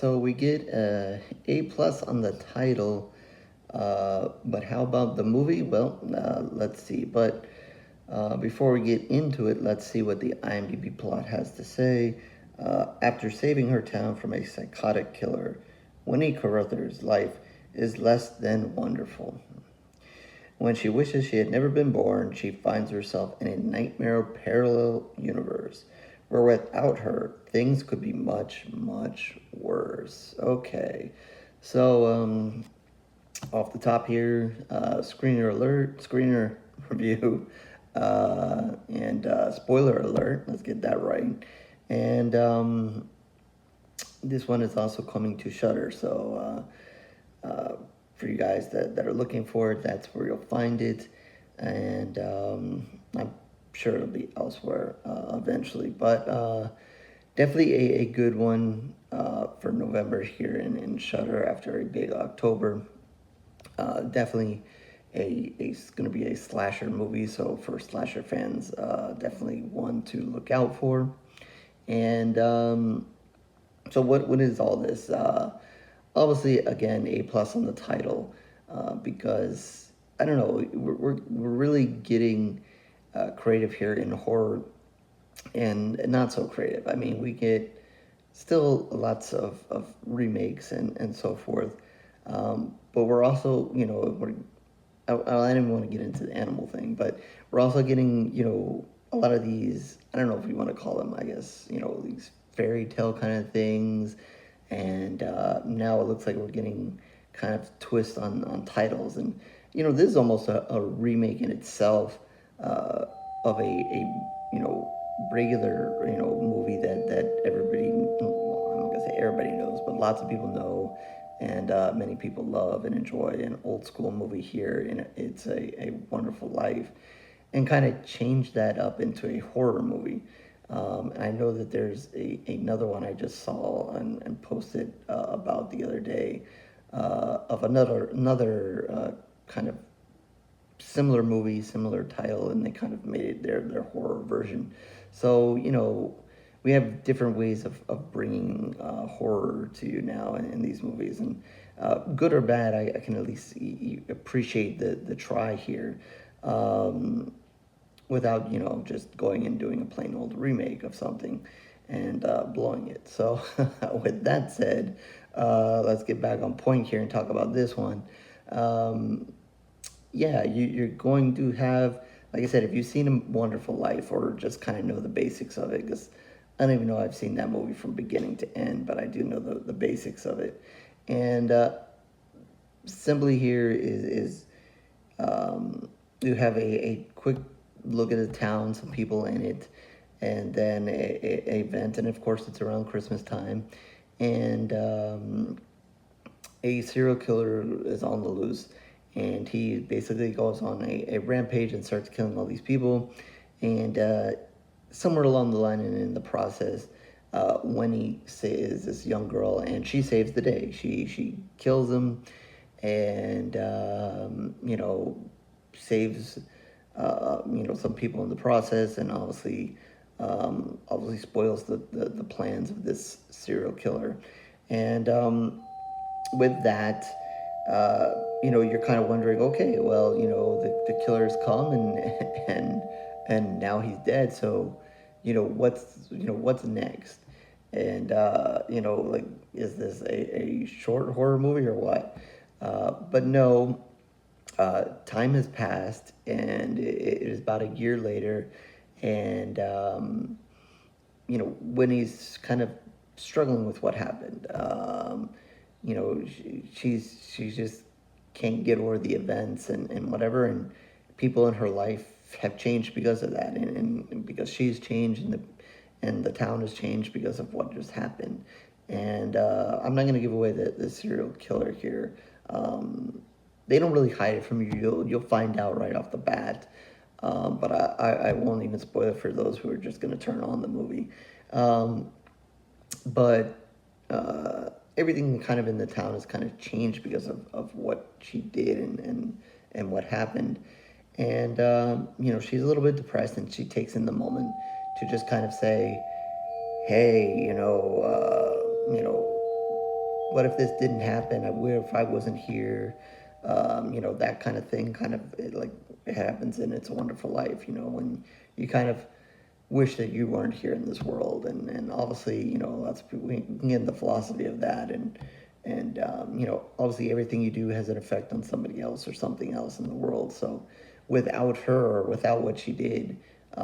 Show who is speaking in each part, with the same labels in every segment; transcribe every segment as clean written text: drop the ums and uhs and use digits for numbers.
Speaker 1: so we get A plus on the title, but how about the movie? Well, let's see. But before we get into it, let's see what the IMDb plot has to say. After saving her town from a psychotic killer, Winnie Carruthers' life is less than wonderful. When she wishes she had never been born, she finds herself in a nightmare parallel universe where without her, things could be much, much worse. Okay, so off the top here, screener alert, screener review, and spoiler alert. Let's get that right. And this one is also coming to Shudder, so for you guys that are looking for it, that's where you'll find it. And I'm sure it'll be elsewhere eventually, but definitely a good one for November here in Shudder after a big October. Definitely it's going to be a slasher movie, so for slasher fans, definitely one to look out for. And so what is all this? Obviously, again, A plus on the title, because I don't know, we're really getting creative here in horror, and not so creative. I mean, we get still lots of remakes and so forth, but we're also, I didn't want to get into the animal thing, but we're also getting, a lot of these, I don't know if you want to call them, I guess, these fairy tale kind of things. And now it looks like we're getting kind of twist on titles. And, this is almost a remake in itself of regular, movie that everybody, well, I'm not going to say everybody knows, but lots of people know and many people love and enjoy an old school movie here. And it's a Wonderful Life, and kind of change that up into a horror movie. I know that there's another one I just saw and posted about the other day of another kind of similar movie, similar title, and they kind of made it their horror version. So we have different ways of bringing horror to you now in these movies, and good or bad, I can at least appreciate the try here. Without just going and doing a plain old remake of something and blowing it. So with that said, let's get back on point here and talk about this one. Yeah, you're going to have, like I said, if you've seen A Wonderful Life or just kind of know the basics of it, because I don't even know I've seen that movie from beginning to end, but I do know the basics of it. And simply here is you have a quick look at the town, some people in it, and then a event, and of course it's around Christmas time, and a serial killer is on the loose, and he basically goes on a rampage and starts killing all these people, and somewhere along the line and in the process, Winnie saves this young girl, and she saves the day. She kills him, and saves some people in the process, and obviously spoils the plans of this serial killer. And with that, you're kind of wondering, okay, well, the killer's come and now he's dead, so what's next? And like, is this a short horror movie or what? But no, time has passed, and it is about a year later, and Winnie's kind of struggling with what happened. She just can't get over the events and whatever, and people in her life have changed because of that, and because she's changed, and the town has changed because of what just happened. And I'm not going to give away the serial killer here. They don't really hide it from you. You'll find out right off the bat. But I won't even spoil it for those who are just going to turn on the movie. But everything kind of in the town has kind of changed because of what she did and what happened. And, she's a little bit depressed, and she takes in the moment to just kind of say, hey, what if this didn't happen? Where if I wasn't here? That kind of thing, it happens in It's a Wonderful Life, when you kind of wish that you weren't here in this world. And obviously, lots of people, we can get into the philosophy of that. And obviously everything you do has an effect on somebody else or something else in the world. So without her, or without what she did,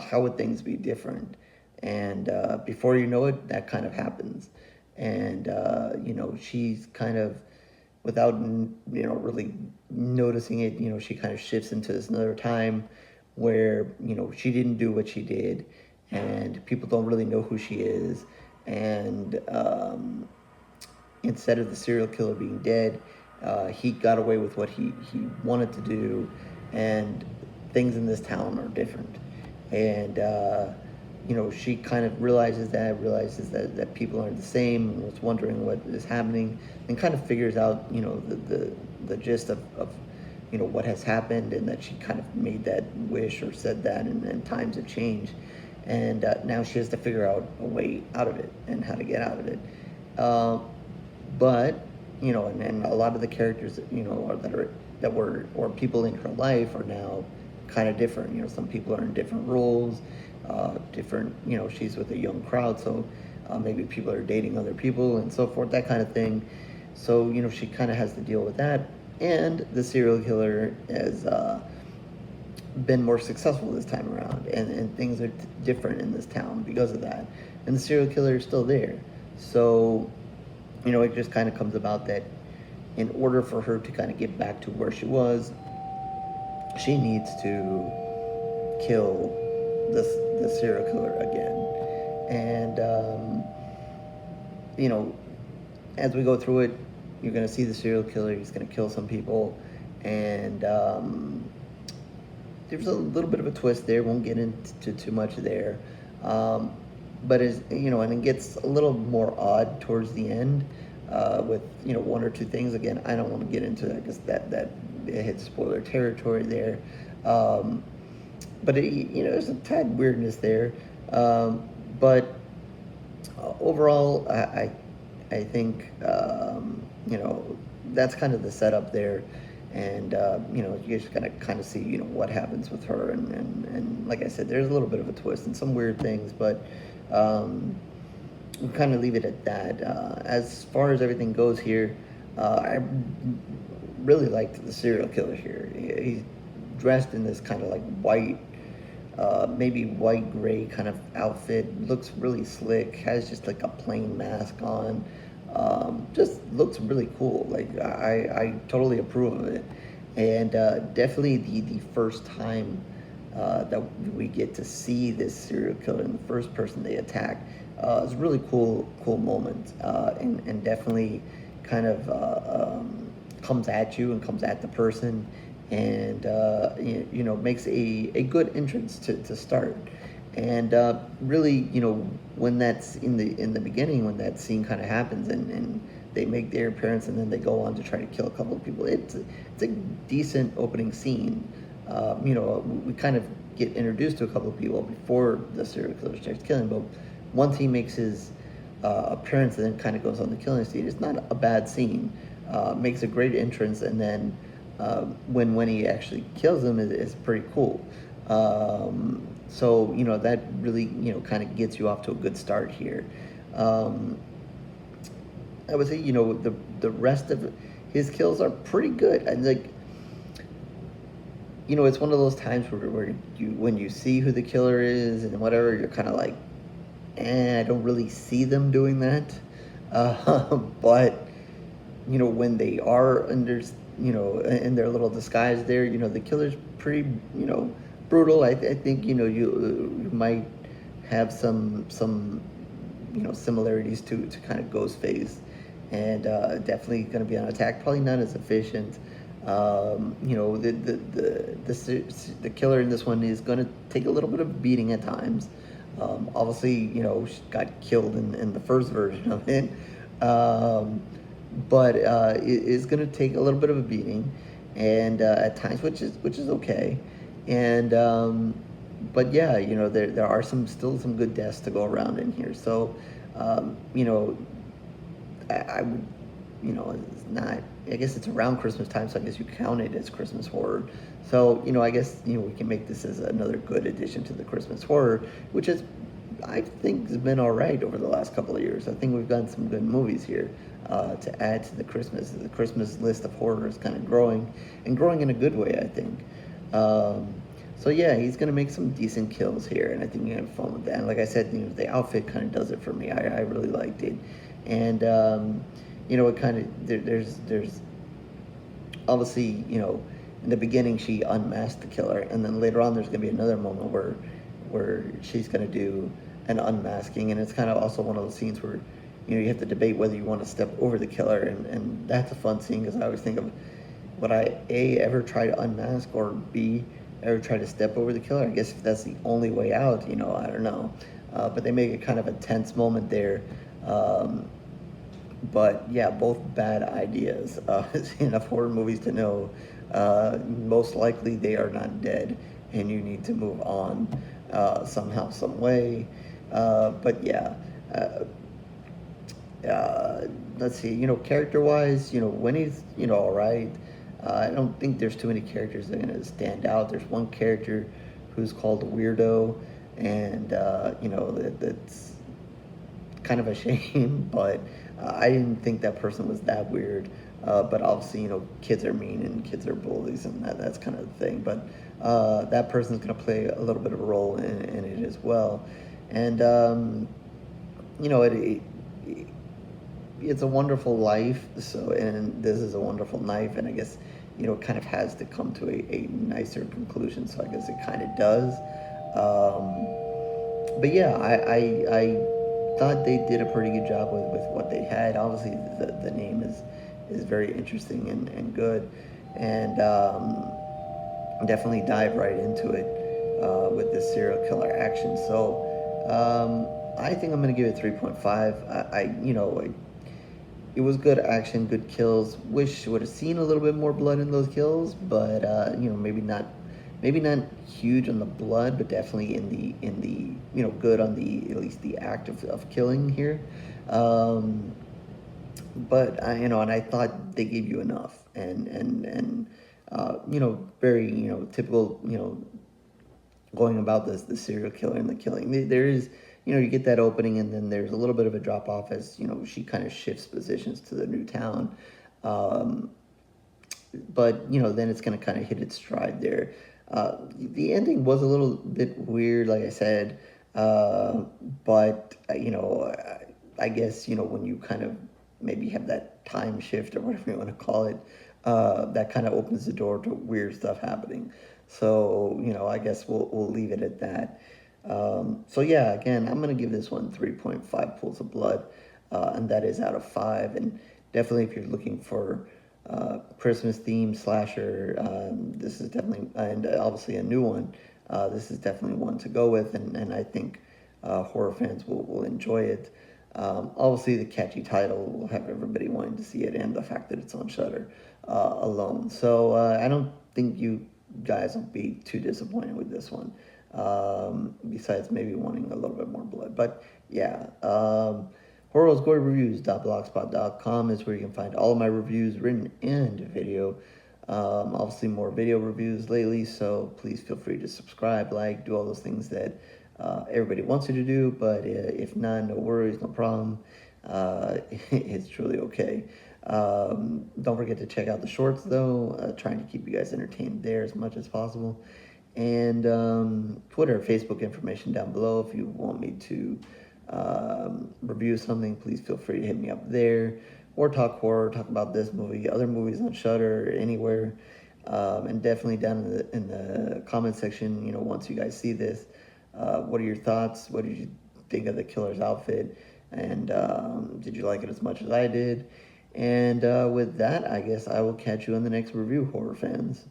Speaker 1: how would things be different? And before you know it, that kind of happens. And she's kind of, without really noticing it, she kind of shifts into this another time where she didn't do what she did, and people don't really know who she is. And instead of the serial killer being dead, he got away with what he wanted to do, and things in this town are different. And she kind of realizes that people aren't the same, and was wondering what is happening, and kind of figures out the gist of what has happened, and that she kind of made that wish or said that, and times have changed, and now she has to figure out a way out of it and how to get out of it. But and a lot of the characters or people in her life are now kind of different. Some people are in different roles, different. She's with a young crowd, so maybe people are dating other people and so forth, that kind of thing. So she kind of has to deal with that. And the serial killer has been more successful this time around, and things are different in this town because of that. And the serial killer is still there. So it just kind of comes about that in order for her to kind of get back to where she was, she needs to kill the serial killer again. And as we go through it, you're going to see the serial killer. He's going to kill some people, and there's a little bit of a twist there. Won't get into too much there, but and it gets a little more odd towards the end, with one or two things. Again, I don't want to get into that because that it hits spoiler territory there. But there's a tad weirdness there. But overall, I think that's kind of the setup there. And you just gotta kind of see what happens with her, and like I said, there's a little bit of a twist and some weird things, but we'll kind of leave it at that. As far as everything goes here, I really liked the serial killer here. He's dressed in this kind of like white, maybe white gray kind of outfit. Looks really slick. Has just like a plain mask on. Just looks really cool. Like I totally approve of it. And definitely the first time that we get to see this serial killer and the first person they attack, is a really cool moment, and definitely kind of comes at you and comes at the person, and makes a good entrance to start. And really, when that's in the beginning, when that scene kind of happens, and they make their appearance, and then they go on to try to kill a couple of people, it's a decent opening scene. We kind of get introduced to a couple of people before the serial killer starts killing, but once he makes his appearance and then kind of goes on the killing scene, it's not a bad scene. Makes a great entrance, and then when he actually kills him is pretty cool. So that really kind of gets you off to a good start here. I would say the rest of his kills are pretty good. And like it's one of those times where when you see who the killer is and whatever, you're kind of like, I don't really see them doing that. But when they are under in their little disguise there, the killer's pretty brutal. I think you might have some similarities to kind of Ghostface, and definitely going to be on attack. Probably not as efficient. The killer in this one is going to take a little bit of beating at times. Obviously, she got killed in the first version of it, but it is going to take a little bit of a beating, and at times, which is okay. And but yeah, there are still some good deaths to go around in here. So I would it's not, I guess it's around Christmas time, so I guess you count it as Christmas horror. So, I guess, we can make this as another good addition to the Christmas horror, which is, I think, has been all right over the last couple of years. I think we've gotten some good movies here to add to the Christmas. The Christmas list of horror is kind of growing, and growing in a good way, I think. So yeah, he's gonna make some decent kills here, and I think you're gonna have fun with that. And like I said, the outfit kind of does it for me. I really liked it, and it kind of there's obviously in the beginning she unmasked the killer, and then later on there's gonna be another moment where she's gonna do an unmasking, and it's kind of also one of those scenes where you have to debate whether you want to step over the killer, and that's a fun scene because I always think of, would I A, ever try to unmask, or B, ever try to step over the killer? I guess if that's the only way out, I don't know. But they make it kind of a tense moment there. But yeah, both bad ideas. Seen enough horror movies to know most likely they are not dead, and you need to move on somehow, some way. But yeah. Let's see, character-wise, Winnie's, all right. I don't think there's too many characters that are going to stand out. There's one character who's called Weirdo, and, that's kind of a shame, but I didn't think that person was that weird. But obviously, kids are mean and kids are bullies, and that's kind of the thing. But that person's going to play a little bit of a role in it as well. And, it's a wonderful life, and this is a wonderful knife, and I guess it kind of has to come to a nicer conclusion, so I guess it kind of does. But yeah, I thought they did a pretty good job with what they had. Obviously the name is very interesting and good, and definitely dive right into it with this serial killer action. So I think I'm gonna give it 3.5. It was good action, good kills. Wish would have seen a little bit more blood in those kills, but maybe not huge on the blood, but definitely in the good on the, at least the act of killing here. But and I thought they gave you enough, and very typical going about the serial killer and the killing. There is, you get that opening, and then there's a little bit of a drop off as, she kind of shifts positions to the new town. But, then it's going to kind of hit its stride there. The ending was a little bit weird, like I said. But, I guess, when you kind of maybe have that time shift or whatever you want to call it, that kind of opens the door to weird stuff happening. So, I guess we'll leave it at that. So yeah, again, I'm going to give this one 3.5 pools of blood, and that is out of 5. And definitely if you're looking for Christmas themed slasher, this is definitely, and obviously a new one, this is definitely one to go with, and I think horror fans will enjoy it. Obviously the catchy title will have everybody wanting to see it, and the fact that it's on Shudder alone. So I don't think you guys will be too disappointed with this one. Besides maybe wanting a little bit more blood. But yeah, horrorgory.blogspot.com is where you can find all of my reviews, written and video. Obviously more video reviews lately, so please feel free to subscribe, like, do all those things that everybody wants you to do. But if not, no worries, no problem. It's truly okay. Don't forget to check out the shorts though, trying to keep you guys entertained there as much as possible. And Twitter, Facebook information down below. If you want me to review something, please feel free to hit me up there, or talk horror, talk about this movie, other movies on Shudder, anywhere. And definitely down in the comment section, once you guys see this, what are your thoughts? What did you think of the killer's outfit? And did you like it as much as I did? And with that, I guess I will catch you on the next review, horror fans.